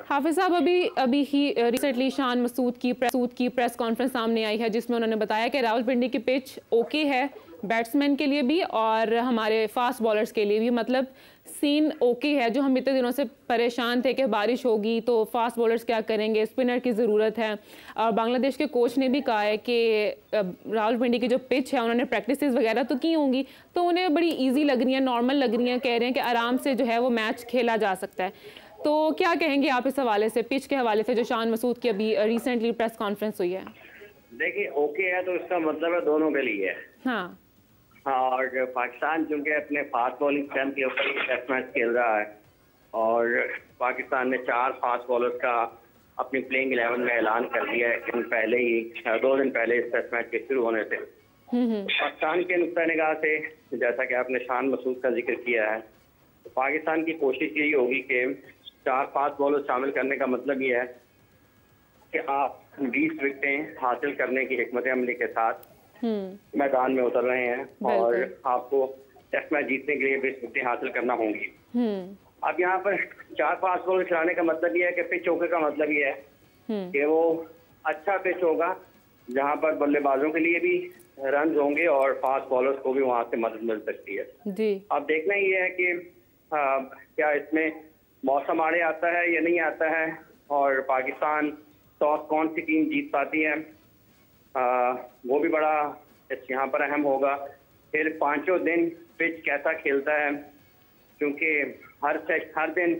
हाफिज साहब, अभी ही रिसेंटली शान मसूद की प्रेस कॉन्फ्रेंस सामने आई है जिसमें उन्होंने बताया कि रावलपिंडी की पिच ओके है बैट्समैन के लिए भी और हमारे फास्ट बॉलर्स के लिए भी। मतलब सीन ओके है। जो हम इतने दिनों से परेशान थे कि बारिश होगी तो फास्ट बॉलर्स क्या करेंगे, स्पिनर की ज़रूरत है। और बांग्लादेश के कोच ने भी कहा है कि रावलपिंडी की जो पिच है उन्होंने प्रैक्टिसेस वगैरह तो की होंगी तो उन्हें बड़ी ईजी लग रही है, नॉर्मल लग रही है। कह रहे हैं कि आराम से जो है वो मैच खेला जा सकता है। तो क्या कहेंगे आप इस हवाले से, पिच के हवाले से, जो शान मसूद की अभी रिसेंटली प्रेस कॉन्फ्रेंस हुई है? देखिए, ओके है तो इसका मतलब है दोनों के लिए। हाँ, और पाकिस्तान चूंकि अपने फास्ट बॉलिंग स्ट्रेंथ के ऊपर ही टेस्ट मैच खेल रहा है और पाकिस्तान ने 4 फास्ट बॉलर्स का अपनी प्लेइंग 11 में ऐलान कर दिया है दिन पहले ही, 2 दिन पहले इस टेस्ट मैच के शुरू होने से। पाकिस्तान के नुक्ता निगाह से जैसा कि आपने शान मसूद का जिक्र किया है, तो पाकिस्तान की कोशिश यही होगी कि 4 फास्ट बॉलर शामिल करने का मतलब ये है कि आप 20 विकेटें हासिल करने की हिकमत अमली के साथ मैदान में उतर रहे हैं और आपको टेस्ट मैच जीतने के लिए 20 विकेटें हासिल करना होंगी। अब यहाँ पर 4 फास्ट बॉलर खिलाने का मतलब ये है कि पिच ओके का मतलब ये है कि वो अच्छा पिच होगा जहाँ पर बल्लेबाजों के लिए भी रन होंगे और फास्ट बॉलर्स को भी वहाँ से मदद मिल सकती है जी। अब देखना ये है कि क्या इसमें मौसम आड़े आता है या नहीं आता है और पाकिस्तान टॉस कौन सी टीम जीत पाती है, वो भी बड़ा यहाँ पर अहम होगा। फिर 5 दिन पिच कैसा खेलता है, क्योंकि हर दिन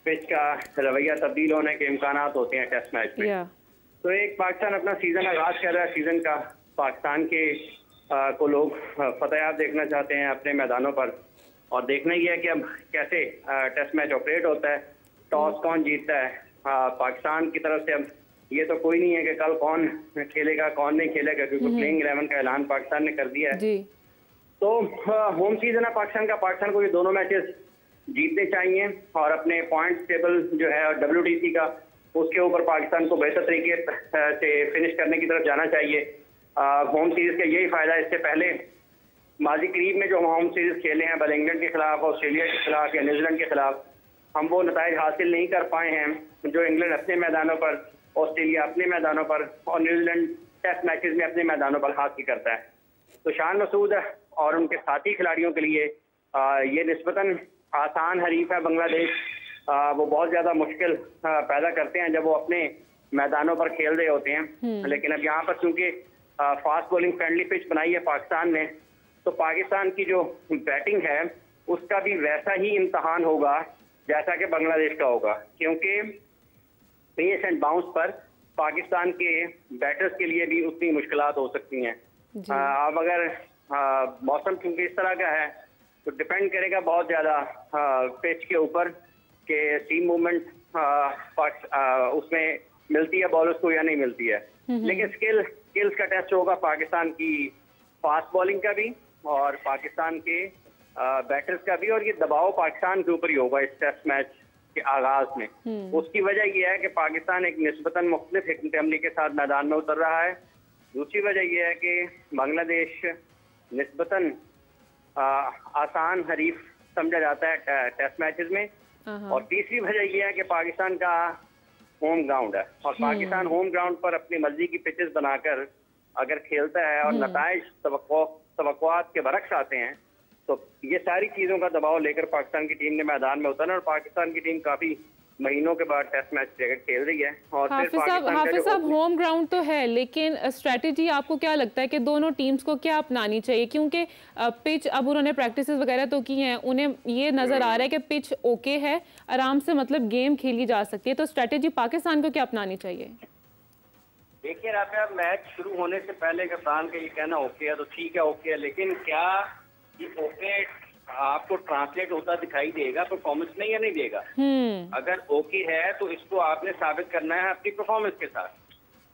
पिच का रवैया तब्दील होने के इम्कान होते हैं टेस्ट मैच में। तो एक पाकिस्तान अपना सीजन आगाज कर रहा है, सीजन का पाकिस्तान के को लोग फतेहात देखना चाहते हैं अपने मैदानों पर और देखना ही है कि अब कैसे टेस्ट मैच ऑपरेट होता है, टॉस कौन जीतता है। पाकिस्तान की तरफ से अब ये तो कोई नहीं है कि कल कौन खेलेगा कौन नहीं खेलेगा, क्योंकि प्लेइंग 11 का ऐलान पाकिस्तान ने कर दिया है जी। तो होम सीजन है पाकिस्तान का, पाकिस्तान को ये दोनों मैचेस जीतने चाहिए और अपने पॉइंट्स टेबल जो है और WTC का उसके ऊपर पाकिस्तान को बेहतर तरीके से फिनिश करने की तरफ जाना चाहिए। होम सीरीज का यही फायदा है। इससे पहले माजी करीब में जो होम सीरीज खेले हैं भले इंग्लैंड के खिलाफ, ऑस्ट्रेलिया के खिलाफ या न्यूजीलैंड के खिलाफ, हम वो नताइज हासिल नहीं कर पाए हैं जो इंग्लैंड अपने मैदानों पर, ऑस्ट्रेलिया अपने मैदानों पर और न्यूजीलैंड टेस्ट मैचेस में अपने मैदानों पर हासिल करता है। तो शान मसूद और उनके साथी खिलाड़ियों के लिए ये निस्बतन आसान हरीफ है बांग्लादेश। वो बहुत ज़्यादा मुश्किल पैदा करते हैं जब वो अपने मैदानों पर खेल रहे होते हैं। लेकिन अब यहाँ पर चूंकि फास्ट बॉलिंग फ्रेंडली पिच बनाई है पाकिस्तान ने, तो पाकिस्तान की जो बैटिंग है उसका भी वैसा ही इम्तहान होगा जैसा कि बांग्लादेश का होगा, क्योंकि पेस एंड बाउंस पर पाकिस्तान के बैटर्स के लिए भी उतनी मुश्किलात हो सकती हैं। अब अगर मौसम क्योंकि इस तरह का है तो डिपेंड करेगा बहुत ज़्यादा पिच के ऊपर कि सीम मूवमेंट उसमें मिलती है बॉलर्स को या नहीं मिलती है। लेकिन स्किल्स का टेस्ट होगा पाकिस्तान की फास्ट बॉलिंग का भी और पाकिस्तान के बैटर्स का भी, और ये दबाव पाकिस्तान के ऊपर ही होगा इस टेस्ट मैच के आगाज में। उसकी वजह यह है कि पाकिस्तान एक निस्बतन मुख्तलिफ हिकमत अमली के साथ मैदान में उतर रहा है। दूसरी वजह यह है कि बांग्लादेश निस्बतन आसान हरीफ समझा जाता है टेस्ट मैचेस में, और तीसरी वजह यह है कि पाकिस्तान का होम ग्राउंड है और पाकिस्तान होम ग्राउंड पर अपनी मर्जी की पिचेस बनाकर अगर खेलता है और नताइज तवक्कुआत के बरक्स आते हैं तो ये सारी चीज़ों का दबाव लेकर पाकिस्तान की टीम ने मैदान में उतरना और पाकिस्तान की टीम काफ़ी महीनों के बाद टेस्ट मैच खेल रही है। और हाफिज साहब होम ग्राउंड तो है, लेकिन स्ट्रेटेजी आपको क्या लगता है कि दोनों टीम्स को क्या अपनानी चाहिए? क्योंकि पिच अब उन्होंने प्रैक्टिस वगैरह तो की हैं, उन्हें ये नज़र आ रहा है कि पिच ओके है, आराम से मतलब गेम खेली जा सकती है, तो स्ट्रेटेजी पाकिस्तान को क्या अपनानी चाहिए? देखिए राफिया, मैच शुरू होने से पहले कप्तान का ये कहना ओके है तो ठीक है ओके है, लेकिन क्या ये ओके आपको ट्रांसलेट होता दिखाई देगा परफॉर्मेंस में या नहीं देगा? अगर ओके है तो इसको आपने साबित करना है अपनी परफॉर्मेंस के साथ।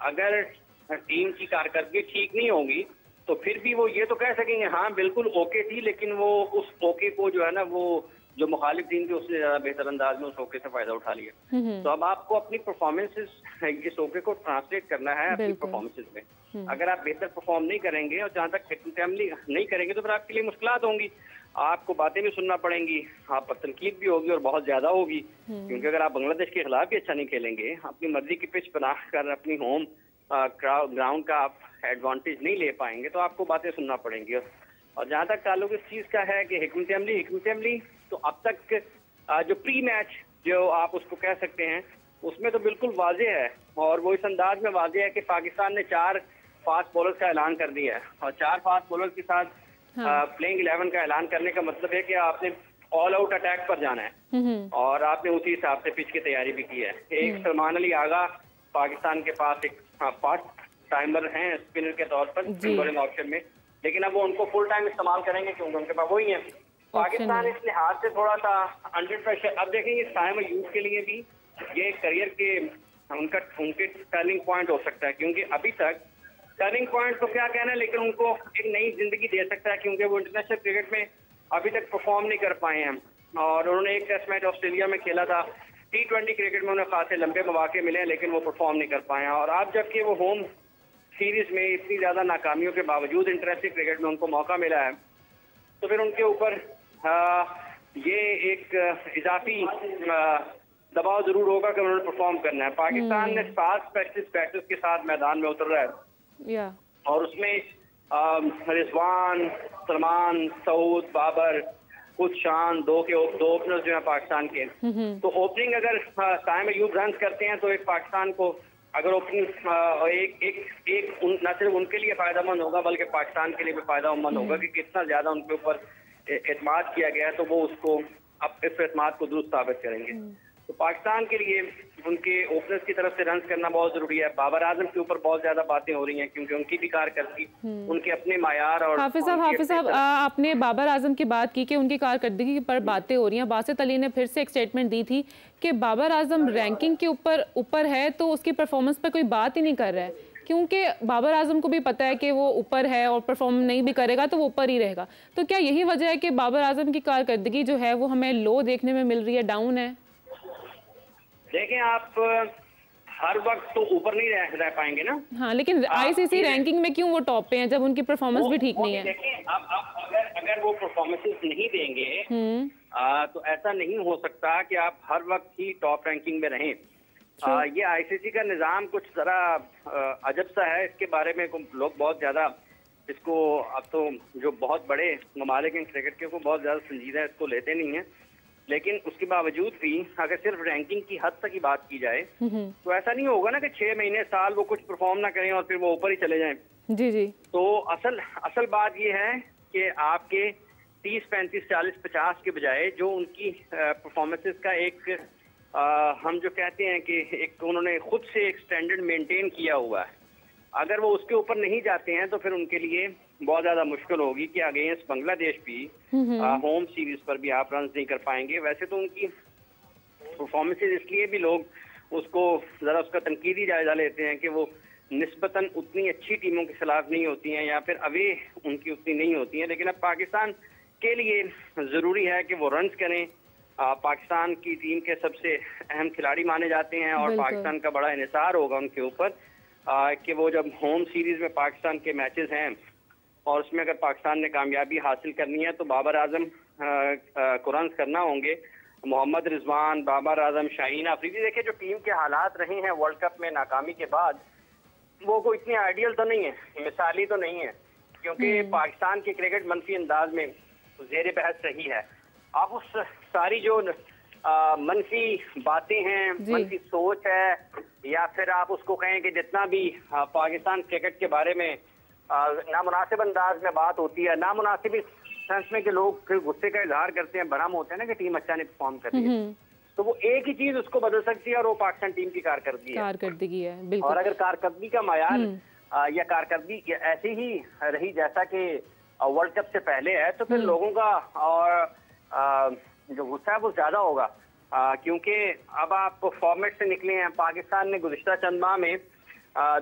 अगर टीम की कारकर्दगी ठीक नहीं होगी तो फिर भी वो ये तो कह सकेंगे हाँ बिल्कुल ओके थी, लेकिन वो उस ओके को जो है ना वो जो मुखालिफ टीम थी उससे ज्यादा बेहतर अंदाज में उस ओके से फायदा उठा लिया। तो अब आपको अपनी परफॉर्मेंसेस इस ओके को ट्रांसलेट करना है अपनी परफॉर्मेंसेस में। अगर आप बेहतर परफॉर्म नहीं करेंगे और जहाँ तक फैमिली नहीं करेंगे तो फिर आपके लिए मुश्किलात होंगी, आपको बातें भी सुनना पड़ेंगी, आप पर तनकीद भी होगी और बहुत ज्यादा होगी। क्योंकि अगर आप बांग्लादेश के खिलाफ भी अच्छा नहीं खेलेंगे, अपनी मर्जी की पिच बनाकर अपनी होम ग्राउंड का आप एडवांटेज नहीं ले पाएंगे तो आपको बातें सुनना पड़ेंगी। और जहाँ तक ताल्लुक इस चीज का है कि हिकमत अमली तो अब तक जो प्री मैच जो आप उसको कह सकते हैं उसमें तो बिल्कुल वाजे है, और वो इस अंदाज में वाजे है कि पाकिस्तान ने 4 फास्ट बॉलर्स का ऐलान कर दिया है, और 4 फास्ट बॉलर्स के साथ प्लेइंग 11 का ऐलान करने का मतलब है कि आपने ऑल आउट अटैक पर जाना है और आपने उसी हिसाब से पिच की तैयारी भी की है। एक सलमान अली आगा पाकिस्तान के पास एक फास्ट टाइमर हैं स्पिनर के तौर पर बॉलिंग ऑप्शन में, लेकिन अब वो उनको फुल टाइम इस्तेमाल करेंगे क्योंकि उनके पास वही है। पाकिस्तान इस लिहाज से थोड़ा सा अंडर प्रेशर। अब देखेंगे साइम अयूब के लिए भी ये करियर के उनके टर्निंग पॉइंट हो सकता है, क्योंकि अभी तक टर्निंग पॉइंट तो क्या कहना है, लेकिन उनको एक नई जिंदगी दे सकता है क्योंकि वो इंटरनेशनल क्रिकेट में अभी तक परफॉर्म नहीं कर पाए हैं। और उन्होंने एक टेस्ट मैच ऑस्ट्रेलिया में खेला था, T20 क्रिकेट में उन्हें खासे लंबे मौके मिले हैं लेकिन वो परफॉर्म नहीं कर पाए हैं। और अब जबकि वो होम सीरीज में इतनी ज्यादा नाकामियों के बावजूद इंटरनेशनल क्रिकेट में उनको मौका मिला है, तो फिर उनके ऊपर ये एक इजाफी दबाव जरूर होगा कि उन्होंने परफॉर्म करना है। पाकिस्तान ने 7 प्रैक्टिस के साथ मैदान में उतर रहा है और उसमें रिजवान, सलमान, सऊद, बाबर, खुद शान, दो ओपनर्स जो हैं पाकिस्तान के। तो ओपनिंग अगर साइम अयूब रन करते हैं तो एक पाकिस्तान को अगर ओपनिंग एक न सिर्फ उनके लिए फायदामंद होगा बल्कि पाकिस्तान के लिए भी फायदामंद होगा कि कितना ज्यादा उनके ऊपर एतमाद किया गया है, तो वो उसको अब इस एतमाद को दुरुस्त साबित करेंगे। तो पाकिस्तान के लिए उनके ओपनर्स की तरफ से रन करना बहुत जरूरी है। बाबर आजम के ऊपर बहुत ज्यादा बातें हो रही हैं क्योंकि उनकी भी कारकर्दगी, उनके अपने मायार। और हाफिज साहब आपने बाबर आजम की बात की कि उनकी कारकर्दगी पर बातें हो रही हैं। बासित अली ने फिर से एक स्टेटमेंट दी थी कि बाबर आजम रैंकिंग के ऊपर है तो उसकी परफॉर्मेंस पर कोई बात ही नहीं कर रहा है, क्योंकि बाबर आजम को भी पता है कि वो ऊपर है और परफॉर्म नहीं भी करेगा तो वो ऊपर ही रहेगा। तो क्या यही वजह है कि बाबर आजम की कारकर्दगी जो है वो हमें लो देखने में मिल रही है, डाउन है? देखें, आप हर वक्त तो ऊपर नहीं रह पाएंगे ना। हाँ, लेकिन आईसीसी रैंकिंग में क्यों वो टॉप पे हैं जब उनकी परफॉर्मेंस भी ठीक नहीं है? देखें, अब अगर वो परफॉर्मेंसेस नहीं देंगे तो ऐसा नहीं हो सकता कि आप हर वक्त ही टॉप रैंकिंग में रहें। ये आईसीसी का निज़ाम कुछ जरा अजब सा है, इसके बारे में लोग बहुत ज्यादा इसको अब तो जो बहुत बड़े ममालिक हैं क्रिकेट के, को बहुत ज्यादा संजीदा इसको लेते नहीं है। लेकिन उसके बावजूद भी अगर सिर्फ रैंकिंग की हद तक ही बात की जाए तो ऐसा नहीं होगा ना कि 6 महीने साल वो कुछ परफॉर्म ना करें और फिर वो ऊपर ही चले जाएं। जी। तो असल बात ये है कि आपके 30, 35, 40, 50 के बजाय जो उनकी परफॉर्मेंसेस का एक हम जो कहते हैं कि एक उन्होंने खुद से एक स्टैंडर्ड मेंटेन किया हुआ है, अगर वो उसके ऊपर नहीं जाते हैं तो फिर उनके लिए बहुत ज्यादा मुश्किल होगी कि अगेंस्ट बांग्लादेश भी होम सीरीज पर भी आप रन नहीं कर पाएंगे। वैसे तो उनकी परफॉर्मेंसेज इसलिए भी लोग उसको जरा उसका तनकीदी जायजा लेते हैं कि वो निस्बतन उतनी अच्छी टीमों के खिलाफ नहीं होती हैं या फिर अवे उनकी उतनी नहीं होती हैं। लेकिन अब पाकिस्तान के लिए जरूरी है कि वो रन करें। पाकिस्तान की टीम के सबसे अहम खिलाड़ी माने जाते हैं और पाकिस्तान का बड़ा इन्हिसार होगा उनके ऊपर कि वो जब होम सीरीज में पाकिस्तान के मैचेस हैं और उसमें अगर पाकिस्तान ने कामयाबी हासिल करनी है तो बाबर आजम को रन करना होंगे। मोहम्मद रिजवान, बाबर आजम, शाहीन अफरीदी, देखिए जो टीम के हालात रहे हैं वर्ल्ड कप में नाकामी के बाद वो कोई इतनी आइडियल तो नहीं है, मिसाली तो नहीं है, क्योंकि पाकिस्तान की क्रिकेट मनफी अंदाज में जेर बहस रही है। आप उस सारी जो मनफी बातें हैं, मनफी सोच है, या फिर आप उसको कहें कि जितना भी पाकिस्तान क्रिकेट के बारे में नामुनासिब अंदाज में बात होती है, नामुनासिब इस सेंस में कि लोग फिर गुस्से का इजहार करते हैं, भरम होते हैं ना कि टीम अच्छा नहीं परफॉर्म कर रही है, तो वो एक ही चीज उसको बदल सकती है और वो पाकिस्तान टीम की कारकर्दगी है। बिल्कुल। और अगर कारकर्दगी का मायार या कारकर्दगी ऐसी ही रही जैसा कि वर्ल्ड कप से पहले है तो फिर लोगों का और जो गुस्सा है वो ज्यादा होगा, क्योंकि अब आप फॉर्मेट से निकले हैं। पाकिस्तान ने गुज़िश्ता चंद माह में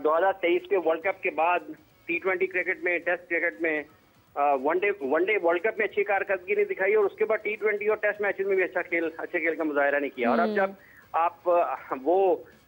2023 के वर्ल्ड कप के बाद T20 क्रिकेट में, टेस्ट क्रिकेट में वनडे वर्ल्ड कप में अच्छी कारकर्दगी नहीं दिखाई और उसके बाद T20 और टेस्ट मैचेस में भी अच्छे खेल का मुजाहरा नहीं किया। और अब जब आप वो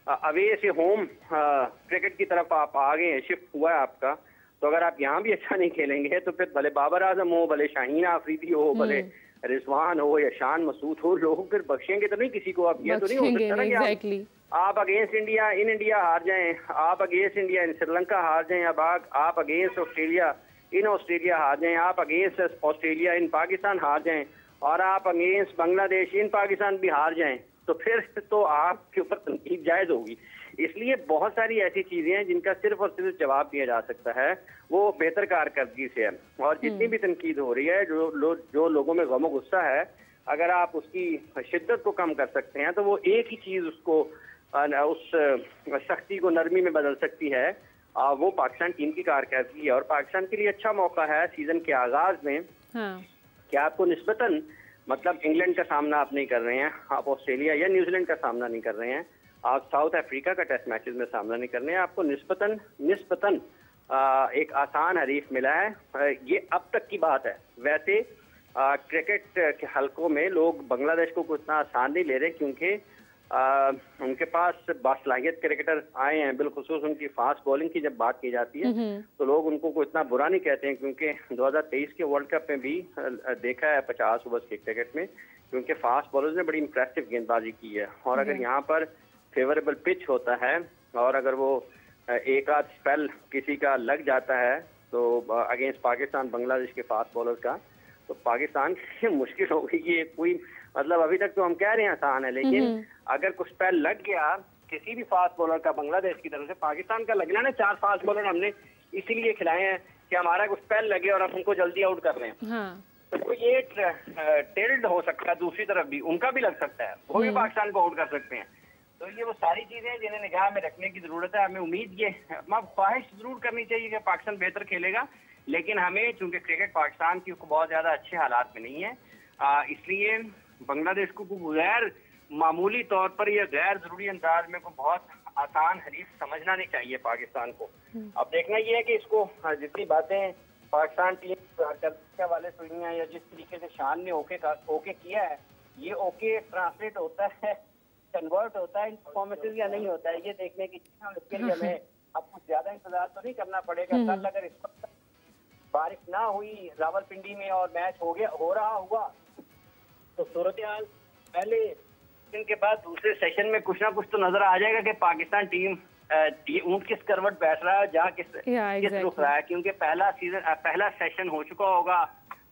अवे से होम क्रिकेट की तरफ आप आ गए हैं, शिफ्ट हुआ है आपका, तो अगर आप यहाँ भी अच्छा नहीं खेलेंगे तो फिर भले बाबर आजम हो, भले शाहीन आफरीदी हो, भले रिजवान हो या शान मसूद हो, लोग फिर बख्शेंगे तो नहीं किसी को। आप ये तो नहीं हो सकता ना कि आप अगेंस्ट इंडिया इन इंडिया हार जाएं, आप अगेंस्ट इंडिया इन श्रीलंका हार जाएं, अब आप अगेंस्ट ऑस्ट्रेलिया इन ऑस्ट्रेलिया हार जाएं, आप अगेंस्ट ऑस्ट्रेलिया इन पाकिस्तान हार जाएं और आप अगेंस्ट बांग्लादेश इन पाकिस्तान भी हार जाएं, तो फिर तो आपके ऊपर तनकीद जायज होगी। इसलिए बहुत सारी ऐसी चीजें हैं जिनका सिर्फ और सिर्फ जवाब दिया जा सकता है वो बेहतर कारकर्दगी से है। और जितनी भी तनकीद हो रही है, जो लोगों में गम गुस्सा है, अगर आप उसकी शिद्दत को कम कर सकते हैं तो वो एक ही चीज उसको उस सख्ती को नरमी में बदल सकती है, वो पाकिस्तान टीम की कारकर्दगी है। और पाकिस्तान के लिए अच्छा मौका है सीजन के आगाज में कि आपको निस्बतन, मतलब इंग्लैंड का सामना आप नहीं कर रहे हैं, आप ऑस्ट्रेलिया या न्यूजीलैंड का सामना नहीं कर रहे हैं, आप साउथ अफ्रीका का टेस्ट मैचेस में सामना नहीं कर रहे हैं, आपको निस्बतन एक आसान हरीफ मिला है। ये अब तक की बात है। वैसे क्रिकेट के हलकों में लोग बांग्लादेश को उतना आसान नहीं ले रहे क्योंकि उनके पास बासलाहियत क्रिकेटर आए हैं, बिलखुसूस उनकी फास्ट बॉलिंग की जब बात की जाती है तो लोग उनको को इतना बुरा नहीं कहते हैं, क्योंकि 2023 के वर्ल्ड कप में भी देखा है 50 ओवर्स के क्रिकेट में क्योंकि फास्ट बॉलर्स ने बड़ी इंप्रेसिव गेंदबाजी की है। और अगर यहाँ पर फेवरेबल पिच होता है और अगर वो एक आध स्पेल किसी का लग जाता है तो अगेंस्ट पाकिस्तान बांग्लादेश के फास्ट बॉलर का, तो पाकिस्तान की मुश्किल हो गई। ये कोई मतलब अभी तक तो हम कह रहे हैं आसान है, लेकिन अगर कुछ स्पेल लग गया किसी भी फास्ट बॉलर का बांग्लादेश की तरफ से, पाकिस्तान का लगना ना 4 फास्ट बॉलर हमने इसीलिए खिलाए हैं कि हमारा कुछ स्पेल लगे और हम उनको जल्दी आउट कर रहे हैं। तो ये टिल्ड हो सकता है, दूसरी तरफ भी उनका भी लग सकता है, वो भी पाकिस्तान को आउट कर सकते हैं। तो ये वो सारी चीजें हैं जिन्हें निगाह में रखने की जरूरत है। हमें उम्मीद ये ख्वाहिश जरूर करनी चाहिए कि पाकिस्तान बेहतर खेलेगा, लेकिन हमें चूंकि क्रिकेट पाकिस्तान की बहुत ज्यादा अच्छे हालात में नहीं है, इसलिए बांग्लादेश को गैर मामूली तौर पर या गैर जरूरी अंदाज में को बहुत आसान हरीफ समझना नहीं चाहिए पाकिस्तान को। अब देखना यह है कि इसको जितनी बातें पाकिस्तान टीम के वाले सुनी हैं या जिस तरीके से शान ने ओके किया है, ये ओके ट्रांसलेट होता है, कन्वर्ट होता है इन परफॉर्मेंसेज या नहीं होता है, ये देखने की चीज है। इसके लिए हमें अब कुछ ज्यादा इंतजार तो नहीं करना पड़ेगा। कल अगर इस वक्त बारिश ना हुई रावलपिंडी में और मैच हो रहा हुआ तो सूरत हाल पहले दिन के बाद दूसरे सेशन में कुछ ना कुछ तो नजर आ जाएगा कि पाकिस्तान टीम ऊंट किस करवट बैठ रहा है, जहाँ किस रुख रहा है, क्योंकि पहला सेशन हो चुका होगा,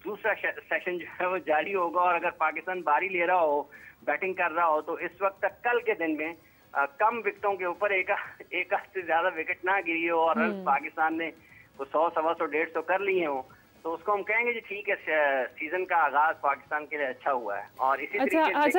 दूसरा सेशन जो है वो जारी होगा। और अगर पाकिस्तान बारी ले रहा हो, बैटिंग कर रहा हो, तो इस वक्त तक कल के दिन में कम विकेटों के ऊपर एक से ज्यादा विकेट ना गिरी हो और पाकिस्तान ने 100, 125, 150 कर लिए हो, तो उसको हम कहेंगे जी ठीक है, सीजन का आगाज पाकिस्तान के लिए अच्छा हुआ है। और इसी तरीके से